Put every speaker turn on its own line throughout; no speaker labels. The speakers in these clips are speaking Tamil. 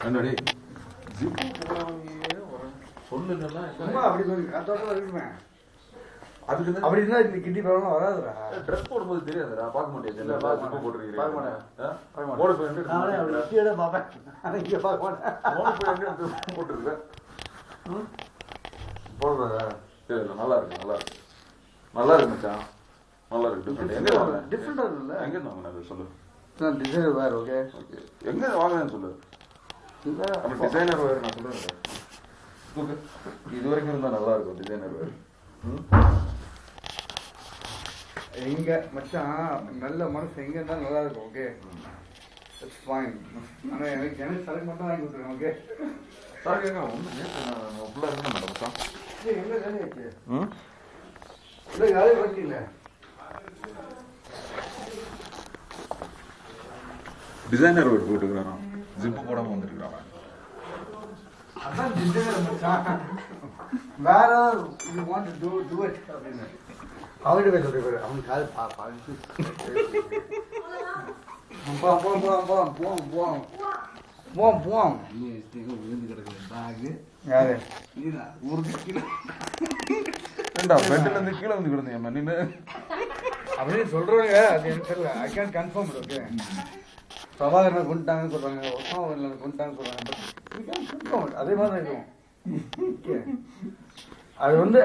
என்னடி ஜிப்பு சொல்லுன்னா
அப்படி அதோட இருக்குமே.
அதுக்கு
அப்படி இருந்தா இந்த கிட்னி ப்ராப்ளம் வராதுடா.
ட்ரெஸ் போடும்போது தெரியாதுடா, பார்க்க மாட்டேன். ஜிப்பு போட்டுருக்கீங்க
பார்க்க மாட்டேன்.
போட போய்
பார்ப்பேன். இங்கே பார்க்க மாட்டேன்.
போட்டுருக்கேன் போடுறதா? சரி, நல்லா இருக்கு நல்லா இருக்கு நல்லா இருக்கு மச்சான், நல்லா இருக்கு. எங்க வாங்க
டிஃப்ரெண்டா இருக்குல்ல?
எங்க வாங்கினது சொல்லு.
டிசைனர் வேறு. ஓகே
ஓகே, எங்க வாங்கினேன்னு சொல்லு. நம்ம டிசைனர் வேறு நான் சொல்றேன். இது வரைக்கும் இருந்தா நல்லா இருக்கும் டிசைனர் வேறு.
எங்க மச்சான் நல்ல மனசு எங்க இருந்தாலும் நல்லா இருக்கும். Okay it's fine. ஆனால் எனக்கு சரக்கு மட்டும் வாங்கி கொடுத்துருங்க. ஓகே
சாரிங்க, ஒன்றும் நான் ஃபுல்லாக இருக்க மாட்டேன் மச்சான்.
எங்க வேலை ஆச்சு? இல்லை வேலையை பண்ணிக்கல.
டிசைனர் வேறு போட்டுக்கிறான், ஜிப்பு போடாமல் வந்துருக்கிறான்.
அதான் டிசைனர் மச்சான். வேற you want to to it அப்படின்னு அவர்கிட்ட போய் சொல்லிருக்காரு. அவனுக்கு காது போவோம் விழுந்து கிடக்குது பேகு. யாரு
ஏண்டா பெட்டில் இருந்து கீழே வந்து கிடந்தீங்க நின்று
அப்படின்னு சொல்றாங்க. அது எனக்கு தெரியல. I can confirm. ஓகே பிரபாகரனை கொண்டுட்டாங்கன்னு சொல்றாங்க, ஒசாம கொண்டுட்டாங்கன்னு சொல்றாங்க. அதே மாதிரி தான் இருக்கும். அது வந்து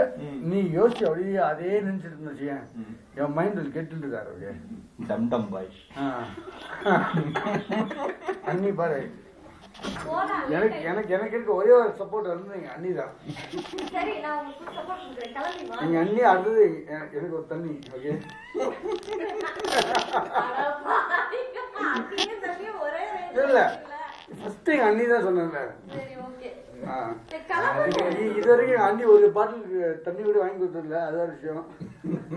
நீ யோசிச்சு அப்படியே அதே நினைச்சிட்டு இருந்துச்சு. என் மைண்ட் கெட்டுருக்காரு. ஓகே
டம் டம் பாய்.
அண்ணி பாரு, எனக்கு எனக்கு எனக்கு இருக்க ஒரே ஒரு சப்போர்ட் வந்து எங்க அண்ணி தான். எங்க அண்ணி அடுத்தது எனக்கு ஒரு தண்ணி. ஓகே இல்ல ஃபர்ஸ்ட் எங்க அண்ணி தான் சொன்னாங்க. இது வரைக்கும் எங்க அண்ணி ஒரு பாட்டிலுக்கு தண்ணி கூட வாங்கி கொடுத்ததில்ல. அதான் விஷயம்.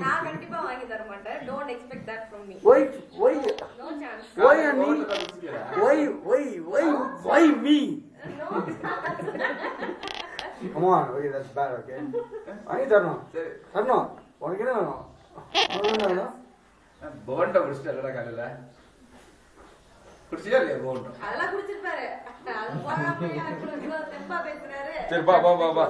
நான் கண்டிப்பா வாங்கி தர மாட்டேன். Don't expect that from me.
Why
No chance.
why அண்ணி why me?
No.
Come on, okay, that's bad. Okay, வாங்கி தரணும். தரணும். உனக்கு என்ன வேணும்? உனக்கு என்ன வேணும்?
போண்டா குடிச்சிட்டா காலையில குடிச்சியா இல்லையா? போண்டா
அதெல்லாம் குடிச்சிருப்பாரு. அது போகாம எனக்கு தெம்பா பேசுறாரு.
சரி, பா பா பா பா.